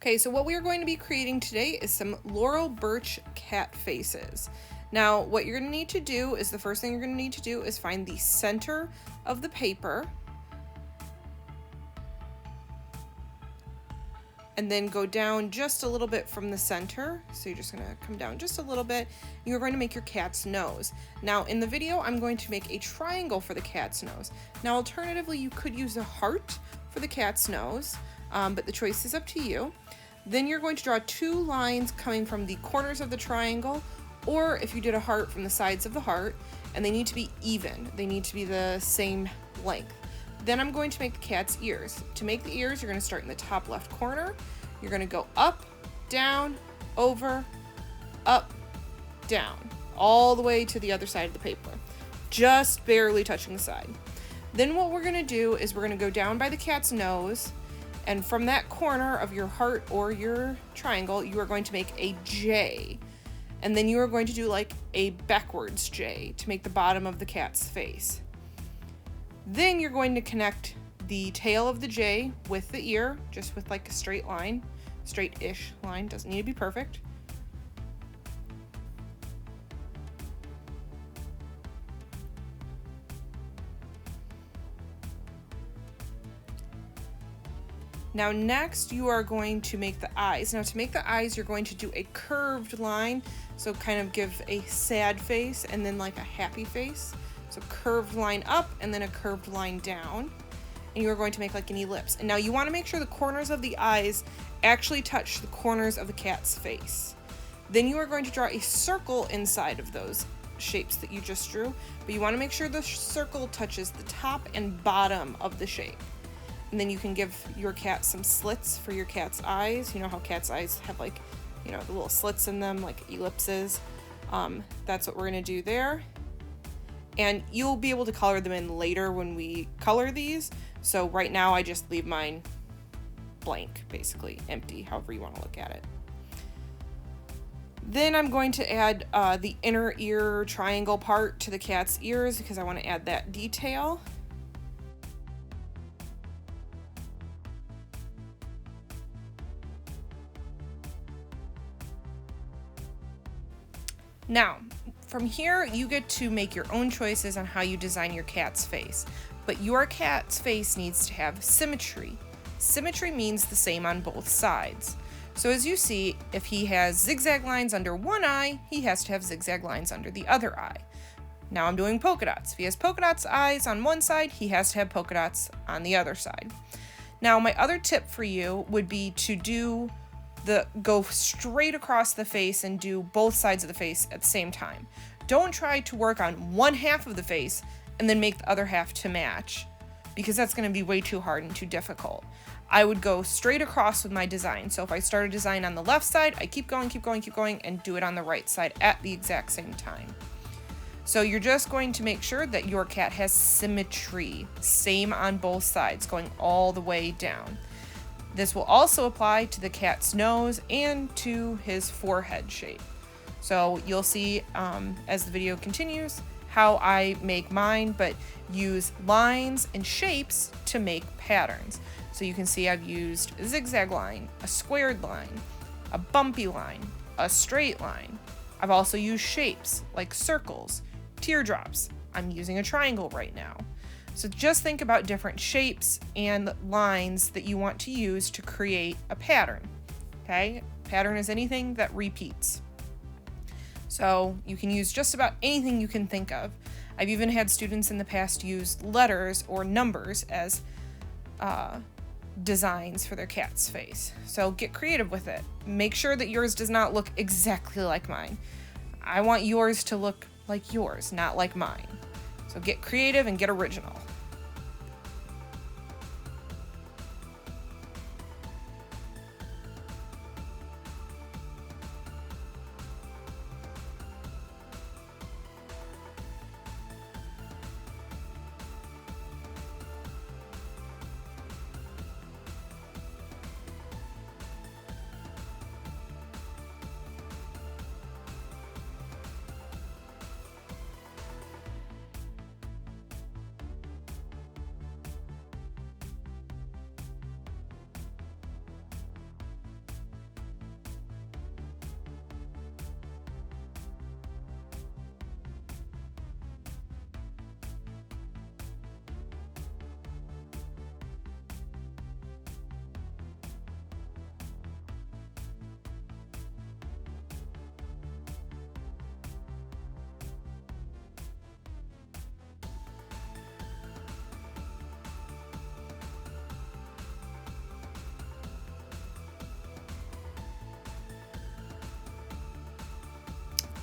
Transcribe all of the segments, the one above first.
Okay, so what we are going to be creating today is some Laurel Burch cat faces. Now, what you're going to need to do is, the first thing you're going to need to do is find the center of the paper and then go down just a little bit from the center. So you're just going to come down just a little bit. You're going to make your cat's nose. Now, in the video, I'm going to make a triangle for the cat's nose. Now, alternatively, you could use a heart for the cat's nose, but the choice is up to you. Then you're going to draw two lines coming from the corners of the triangle, or if you did a heart, from the sides of the heart, and they need to be even. They need to be the same length. Then I'm going to make the cat's ears. To make the ears, you're going to start in the top left corner. You're going to go up, down, over, up, down, all the way to the other side of the paper, just barely touching the side. Then what we're going to do is we're going to go down by the cat's nose, and from that corner of your heart or your triangle, you are going to make a J. And then you are going to do like a backwards J to make the bottom of the cat's face. Then you're going to connect the tail of the J with the ear, just with like a straight line, straight-ish line, doesn't need to be perfect. Now next you are going to make the eyes. Now to make the eyes, you're going to do a curved line, so kind of give a sad face and then like a happy face. So curved line up and then a curved line down. And you're going to make like an ellipse. And now you want to make sure the corners of the eyes actually touch the corners of the cat's face. Then you are going to draw a circle inside of those shapes that you just drew, but you want to make sure the circle touches the top and bottom of the shape. And then you can give your cat some slits for your cat's eyes. You know how cat's eyes have like, you know, the little slits in them, like ellipses. That's what we're gonna do there. And you'll be able to color them in later when we color these. So right now I just leave mine blank, basically empty, however you want to look at it. Then I'm going to add the inner ear triangle part to the cat's ears because I want to add that detail. Now, from here, you get to make your own choices on how you design your cat's face, but your cat's face needs to have symmetry. Symmetry means the same on both sides. So as you see, if he has zigzag lines under one eye, he has to have zigzag lines under the other eye. Now I'm doing polka dots. If he has polka dots eyes on one side, he has to have polka dots on the other side. Now my other tip for you would be to go straight across the face and do both sides of the face at the same time. Don't try to work on one half of the face and then make the other half to match, because that's going to be way too hard and too difficult. I would go straight across with my design. So if I start a design on the left side, I keep going, and do it on the right side at the exact same time. So you're just going to make sure that your cat has symmetry, same on both sides, going all the way down. This will also apply to the cat's nose and to his forehead shape. So you'll see as the video continues how I make mine, but use lines and shapes to make patterns. So you can see I've used a zigzag line, a squared line, a bumpy line, a straight line. I've also used shapes like circles, teardrops. I'm using a triangle right now. So just think about different shapes and lines that you want to use to create a pattern, okay? Pattern is anything that repeats. So you can use just about anything you can think of. I've even had students in the past use letters or numbers as designs for their cat's face. So get creative with it. Make sure that yours does not look exactly like mine. I want yours to look like yours, not like mine. So get creative and get original.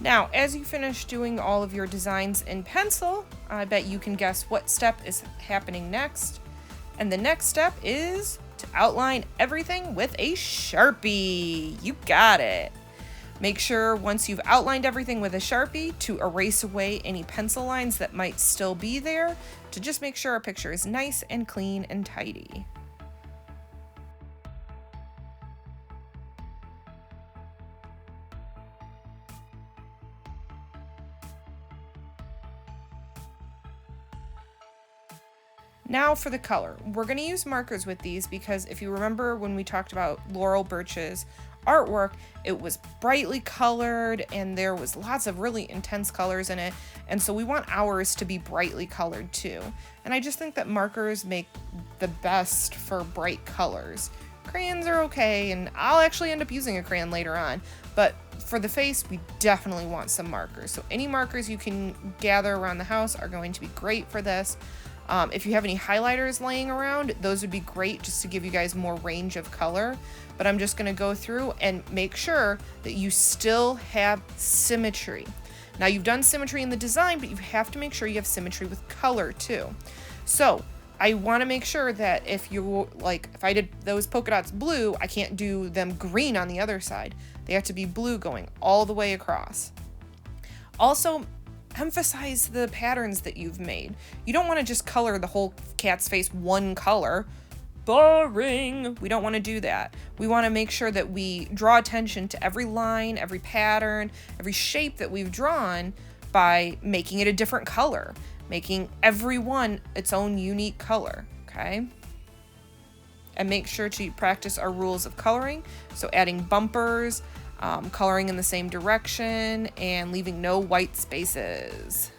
Now, as you finish doing all of your designs in pencil, I bet you can guess what step is happening next. And the next step is to outline everything with a Sharpie. You got it. Make sure once you've outlined everything with a Sharpie to erase away any pencil lines that might still be there, to just make sure our picture is nice and clean and tidy. Now for the color. We're going to use markers with these because if you remember when we talked about Laurel Burch's artwork, it was brightly colored and there was lots of really intense colors in it, and so we want ours to be brightly colored too. And I just think that markers make the best for bright colors. Crayons are okay, and I'll actually end up using a crayon later on, but for the face, we definitely want some markers. So any markers you can gather around the house are going to be great for this. If you have any highlighters laying around, those would be great just to give you guys more range of color. But I'm just going to go through and make sure that you still have symmetry. Now you've done symmetry in the design, but you have to make sure you have symmetry with color too. So I want to make sure that if I did those polka dots blue, I can't do them green on the other side. They have to be blue going all the way across. Also, emphasize the patterns that you've made. You don't want to just color the whole cat's face one color. Boring. We don't want to do that. We want to make sure that we draw attention to every line, every pattern, every shape that we've drawn by making it a different color, making every one its own unique color, okay? And make sure to practice our rules of coloring, so adding bumpers, coloring in the same direction, and leaving no white spaces.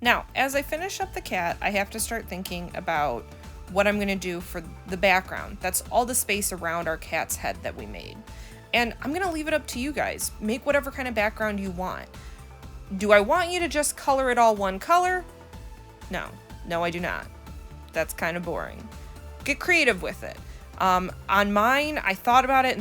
Now, as I finish up the cat, I have to start thinking about what I'm gonna do for the background. That's all the space around our cat's head that we made. And I'm gonna leave it up to you guys. Make whatever kind of background you want. Do I want you to just color it all one color? No, I do not. That's kind of boring. Get creative with it. On mine, I thought about it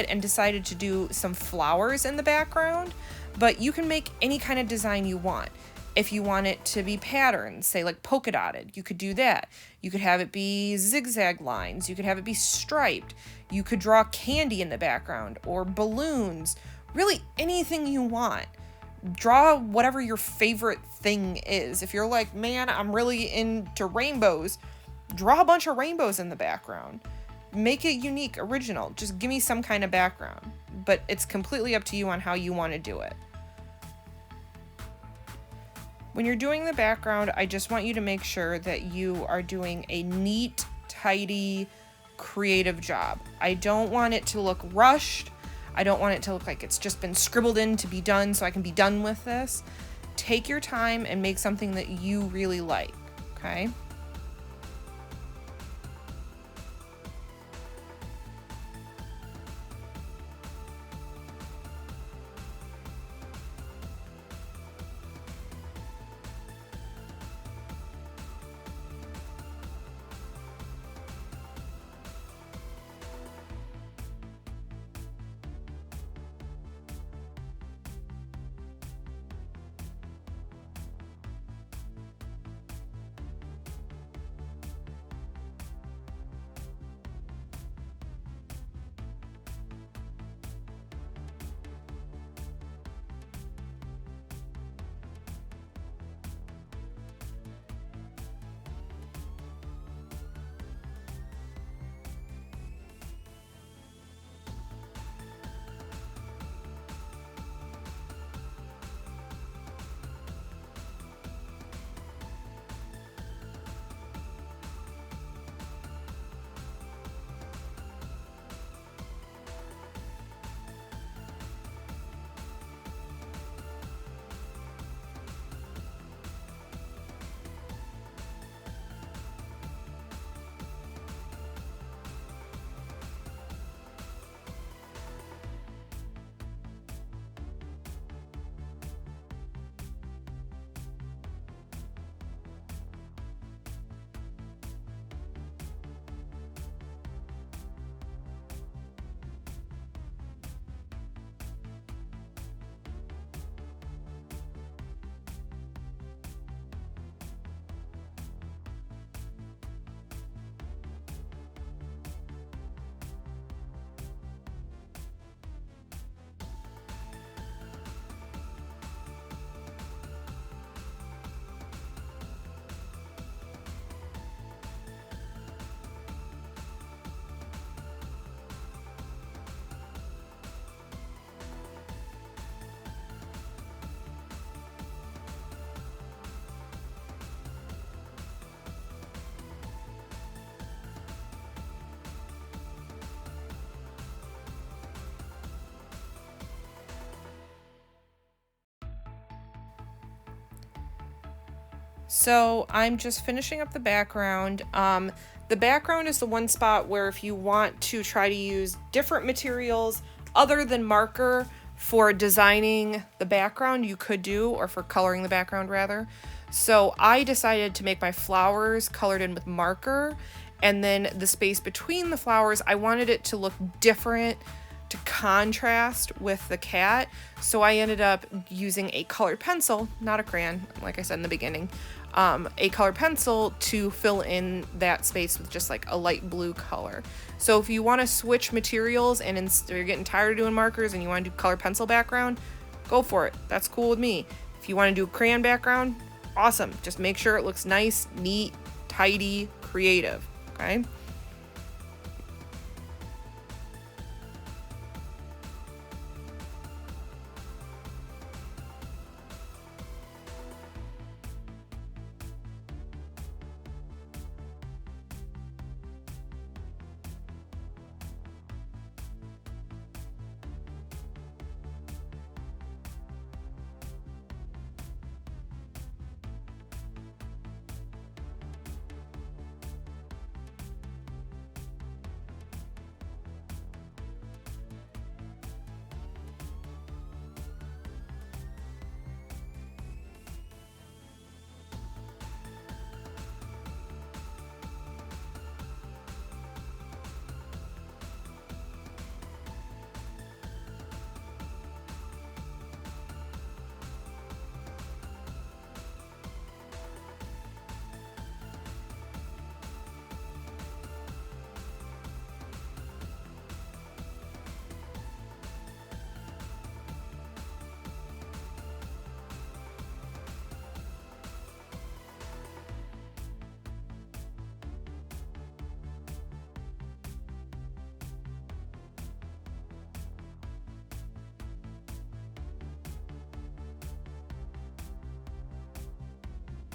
and decided to do some flowers in the background, but you can make any kind of design you want. If you want it to be patterns, say like polka dotted, you could do that. You could have it be zigzag lines. You could have it be striped. You could draw candy in the background or balloons. Really anything you want. Draw whatever your favorite thing is. If you're like, man, I'm really into rainbows, draw a bunch of rainbows in the background. Make it unique, original. Just give me some kind of background. But it's completely up to you on how you want to do it. When you're doing the background, I just want you to make sure that you are doing a neat, tidy, creative job. I don't want it to look rushed. I don't want it to look like it's just been scribbled in to be done so I can be done with this. Take your time and make something that you really like, okay? So I'm just finishing up the background. The background is the one spot where if you want to try to use different materials other than marker for designing the background, you could do, or for coloring the background rather. So I decided to make my flowers colored in with marker, and then the space between the flowers, I wanted it to look different, to contrast with the cat. So I ended up using a colored pencil, not a crayon, like I said in the beginning, a colored pencil to fill in that space with just like a light blue color. So if you want to switch materials and you're getting tired of doing markers and you want to do colored pencil background, go for it. That's cool with me. If you want to do a crayon background, awesome. Just make sure it looks nice, neat, tidy, creative, okay?